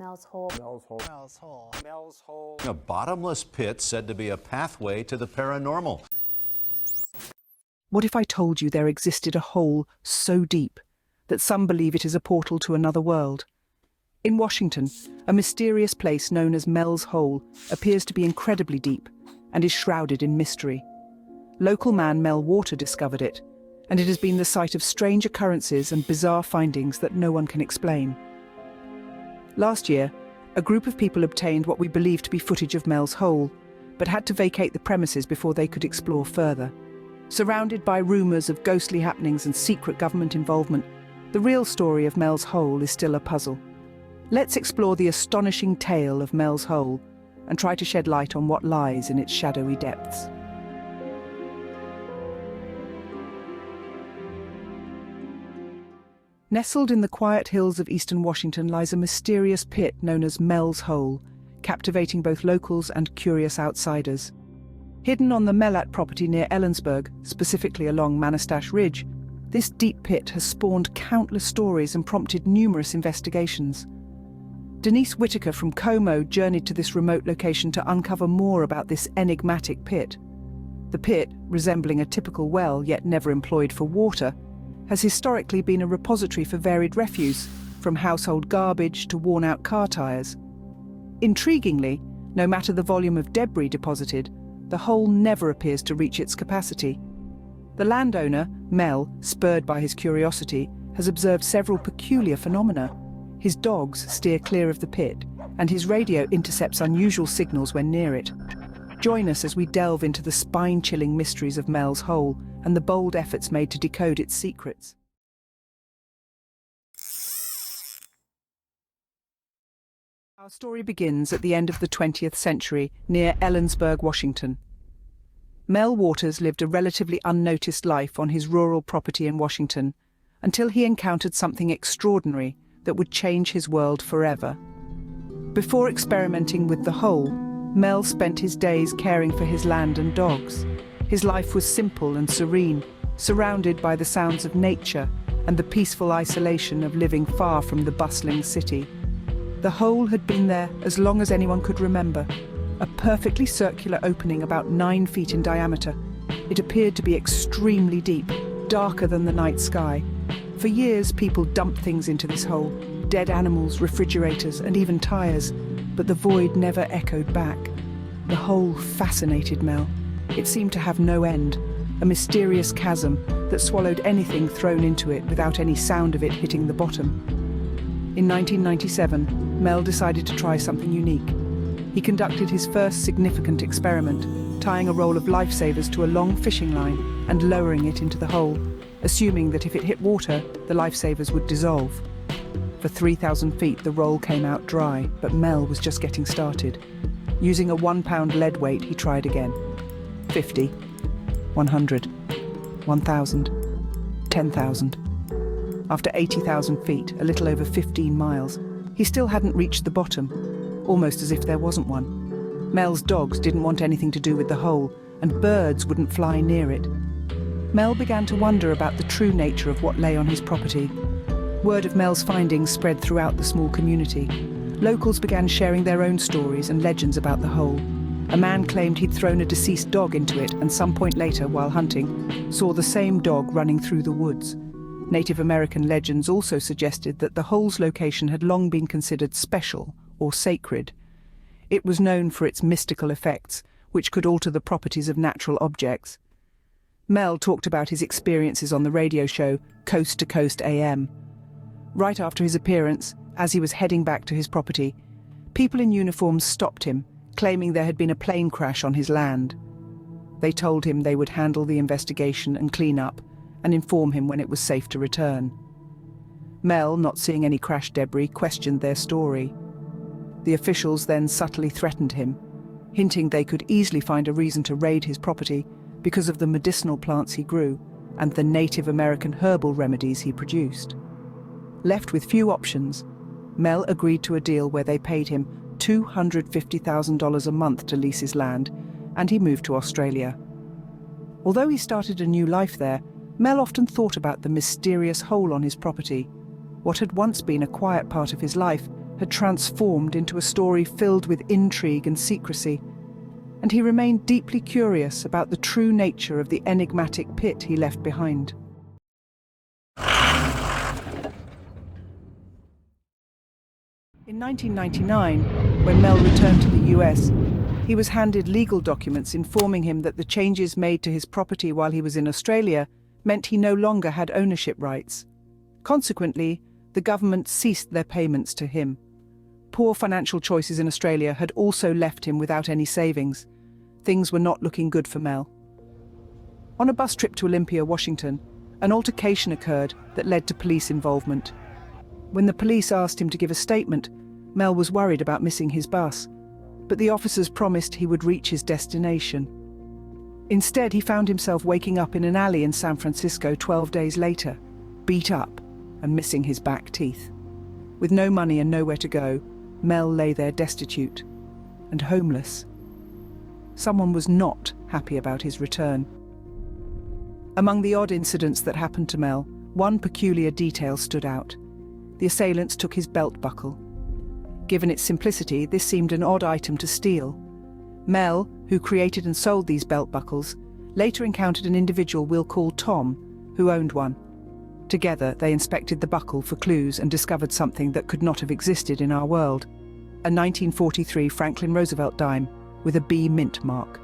Mel's Hole. A bottomless pit said to be a pathway to the paranormal. What if I told you there existed a hole so deep that some believe it is a portal to another world? In Washington, a mysterious place known as Mel's Hole appears to be incredibly deep and is shrouded in mystery. Local man Mel Water discovered it, and it has been the site of strange occurrences and bizarre findings that no one can explain. Last year, a group of people obtained what we believe to be footage of Mel's Hole, but had to vacate the premises before they could explore further. Surrounded by rumours of ghostly happenings and secret government involvement, the real story of Mel's Hole is still a puzzle. Let's explore the astonishing tale of Mel's Hole and try to shed light on what lies in its shadowy depths. Nestled in the quiet hills of eastern Washington lies a mysterious pit known as Mel's Hole, captivating both locals and curious outsiders. Hidden on the Melat property near Ellensburg, specifically along Manastash Ridge, this deep pit has spawned countless stories and prompted numerous investigations. Denise Whitaker from Como journeyed to this remote location to uncover more about this enigmatic pit. The pit, resembling a typical well yet never employed for water, has historically been a repository for varied refuse, from household garbage to worn-out car tires. Intriguingly, no matter the volume of debris deposited, the hole never appears to reach its capacity. The landowner, Mel, spurred by his curiosity, has observed several peculiar phenomena. His dogs steer clear of the pit, and his radio intercepts unusual signals when near it. Join us as we delve into the spine-chilling mysteries of Mel's Hole and the bold efforts made to decode its secrets. Our story begins at the end of the 20th century near Ellensburg, Washington. Mel Waters lived a relatively unnoticed life on his rural property in Washington until he encountered something extraordinary that would change his world forever. Before experimenting with the hole, Mel spent his days caring for his land and dogs. His life was simple and serene, surrounded by the sounds of nature and the peaceful isolation of living far from the bustling city. The hole had been there as long as anyone could remember, a perfectly circular opening about 9 feet in diameter. It appeared to be extremely deep, darker than the night sky. For years, people dumped things into this hole, dead animals, refrigerators, and even tires, but the void never echoed back. The hole fascinated Mel. It seemed to have no end, a mysterious chasm that swallowed anything thrown into it without any sound of it hitting the bottom. In 1997, Mel decided to try something unique. He conducted his first significant experiment, tying a roll of lifesavers to a long fishing line and lowering it into the hole, assuming that if it hit water, the lifesavers would dissolve. For 3,000 feet, the roll came out dry, but Mel was just getting started. Using a 1-pound lead weight, he tried again. 50, 100, 1,000, 10,000. After 80,000 feet, a little over 15 miles, he still hadn't reached the bottom, almost as if there wasn't one. Mel's dogs didn't want anything to do with the hole, and birds wouldn't fly near it. Mel began to wonder about the true nature of what lay on his property. Word of Mel's findings spread throughout the small community. Locals began sharing their own stories and legends about the hole. A man claimed he'd thrown a deceased dog into it and some point later, while hunting, saw the same dog running through the woods. Native American legends also suggested that the hole's location had long been considered special or sacred. It was known for its mystical effects, which could alter the properties of natural objects. Mel talked about his experiences on the radio show Coast to Coast AM. Right after his appearance, as he was heading back to his property, people in uniforms stopped him, claiming there had been a plane crash on his land. They told him they would handle the investigation and clean up, and inform him when it was safe to return. Mel, not seeing any crash debris, questioned their story. The officials then subtly threatened him, hinting they could easily find a reason to raid his property because of the medicinal plants he grew and the Native American herbal remedies he produced. Left with few options, Mel agreed to a deal where they paid him $250,000 a month to lease his land, and he moved to Australia. Although he started a new life there, Mel often thought about the mysterious hole on his property. What had once been a quiet part of his life had transformed into a story filled with intrigue and secrecy, and he remained deeply curious about the true nature of the enigmatic pit he left behind. In 1999, when Mel returned to the US, he was handed legal documents informing him that the changes made to his property while he was in Australia meant he no longer had ownership rights. Consequently, the government ceased their payments to him. Poor financial choices in Australia had also left him without any savings. Things were not looking good for Mel. On a bus trip to Olympia, Washington, an altercation occurred that led to police involvement. When the police asked him to give a statement, Mel was worried about missing his bus, but the officers promised he would reach his destination. Instead, he found himself waking up in an alley in San Francisco 12 days later, beat up and missing his back teeth. With no money and nowhere to go, Mel lay there destitute and homeless. Someone was not happy about his return. Among the odd incidents that happened to Mel, one peculiar detail stood out. The assailants took his belt buckle. Given its simplicity, this seemed an odd item to steal. Mel, who created and sold these belt buckles, later encountered an individual we'll call Tom, who owned one. Together, they inspected the buckle for clues and discovered something that could not have existed in our world: a 1943 Franklin Roosevelt dime with a B mint mark.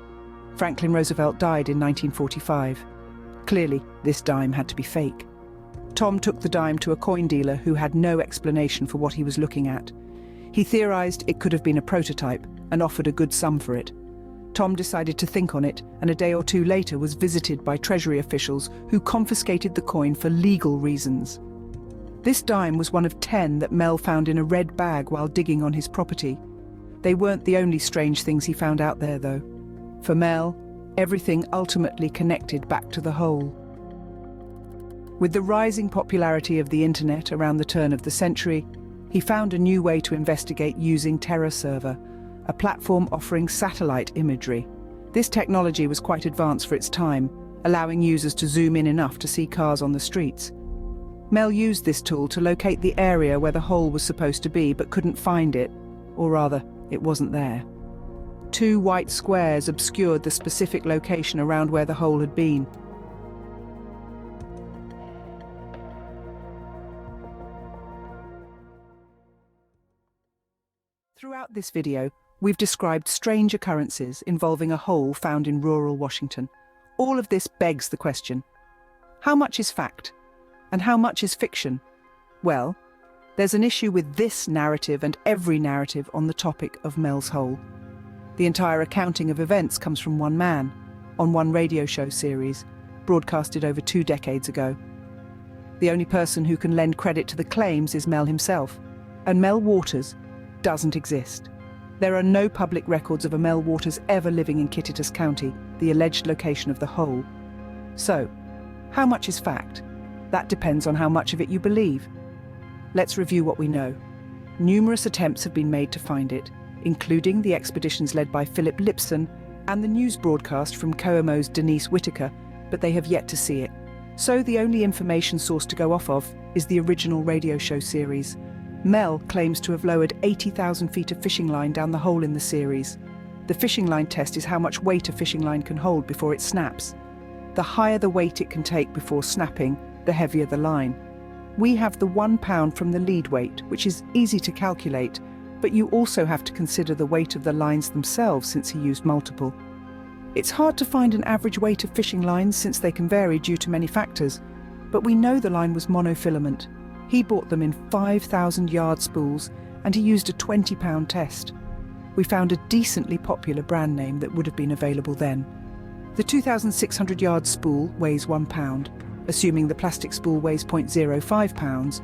Franklin Roosevelt died in 1945. Clearly, this dime had to be fake. Tom took the dime to a coin dealer who had no explanation for what he was looking at. He theorized it could have been a prototype and offered a good sum for it. Tom decided to think on it, and a day or two later was visited by Treasury officials who confiscated the coin for legal reasons. This dime was one of 10 that Mel found in a red bag while digging on his property. They weren't the only strange things he found out there, though. For Mel, everything ultimately connected back to the whole. With the rising popularity of the internet around the turn of the century, he found a new way to investigate using TerraServer, a platform offering satellite imagery. This technology was quite advanced for its time, allowing users to zoom in enough to see cars on the streets. Mel used this tool to locate the area where the hole was supposed to be but couldn't find it, or rather, it wasn't there. 2 white squares obscured the specific location around where the hole had been. Throughout this video, we've described strange occurrences involving a hole found in rural Washington. All of this begs the question: how much is fact? And how much is fiction? Well, there's an issue with this narrative and every narrative on the topic of Mel's hole. The entire accounting of events comes from one man, on one radio show series, broadcasted over 2 decades ago. The only person who can lend credit to the claims is Mel himself, and Mel Waters doesn't exist. There are no public records of a Mel Waters ever living in Kittitas County, the alleged location of the hole. So, how much is fact? That depends on how much of it you believe. Let's review what we know. Numerous attempts have been made to find it, including the expeditions led by Philip Lipson and the news broadcast from KOMO's Denise Whitaker, but they have yet to see it. So the only information source to go off of is the original radio show series. Mel claims to have lowered 80,000 feet of fishing line down the hole in the series. The fishing line test is how much weight a fishing line can hold before it snaps. The higher the weight it can take before snapping, the heavier the line. We have the 1 pound from the lead weight, which is easy to calculate, but you also have to consider the weight of the lines themselves since he used multiple. It's hard to find an average weight of fishing lines since they can vary due to many factors, but we know the line was monofilament. He bought them in 5,000-yard spools, and he used a 20-pound test. We found a decently popular brand name that would have been available then. The 2,600-yard spool weighs 1 pound. Assuming the plastic spool weighs 0.05 pounds,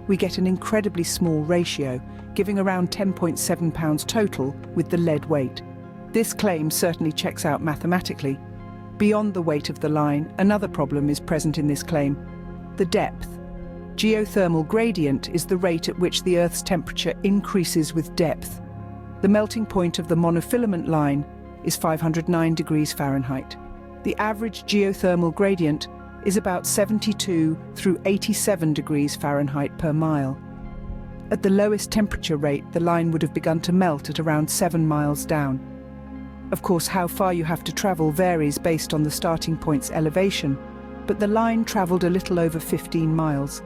we get an incredibly small ratio, giving around 10.7 pounds total with the lead weight. This claim certainly checks out mathematically. Beyond the weight of the line, another problem is present in this claim: the depth. Geothermal gradient is the rate at which the Earth's temperature increases with depth. The melting point of the monofilament line is 509 degrees Fahrenheit. The average geothermal gradient is about 72 through 87 degrees Fahrenheit per mile. At the lowest temperature rate, the line would have begun to melt at around 7 miles down. Of course, how far you have to travel varies based on the starting point's elevation, but the line travelled a little over 15 miles.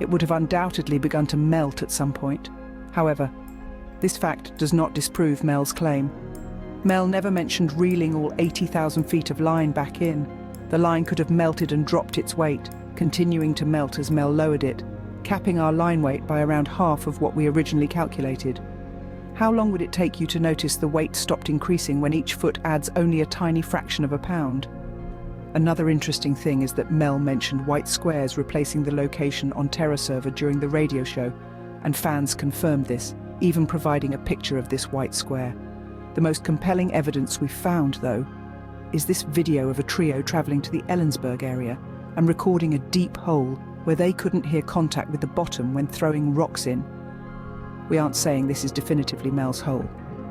It would have undoubtedly begun to melt at some point. However, this fact does not disprove Mel's claim. Mel never mentioned reeling all 80,000 feet of line back in. The line could have melted and dropped its weight, continuing to melt as Mel lowered it, capping our line weight by around half of what we originally calculated. How long would it take you to notice the weight stopped increasing when each foot adds only a tiny fraction of a pound? Another interesting thing is that Mel mentioned white squares replacing the location on Terra server during the radio show, and fans confirmed this, even providing a picture of this white square. The most compelling evidence we've found, though, is this video of a trio travelling to the Ellensburg area and recording a deep hole where they couldn't hear contact with the bottom when throwing rocks in. We aren't saying this is definitively Mel's hole,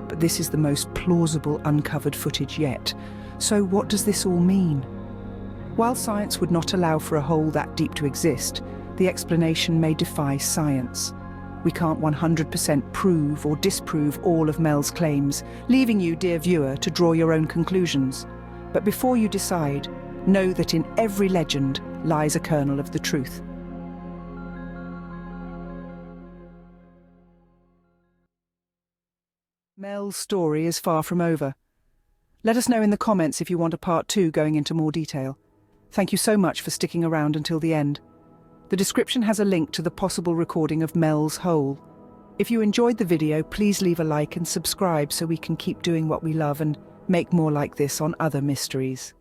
but this is the most plausible uncovered footage yet. So what does this all mean? While science would not allow for a hole that deep to exist, the explanation may defy science. We can't 100% prove or disprove all of Mel's claims, leaving you, dear viewer, to draw your own conclusions. But before you decide, know that in every legend lies a kernel of the truth. Mel's story is far from over. Let us know in the comments if you want a part 2 going into more detail. Thank you so much for sticking around until the end. The description has a link to the possible recording of Mel's hole. If you enjoyed the video, please leave a like and subscribe so we can keep doing what we love and make more like this on other mysteries.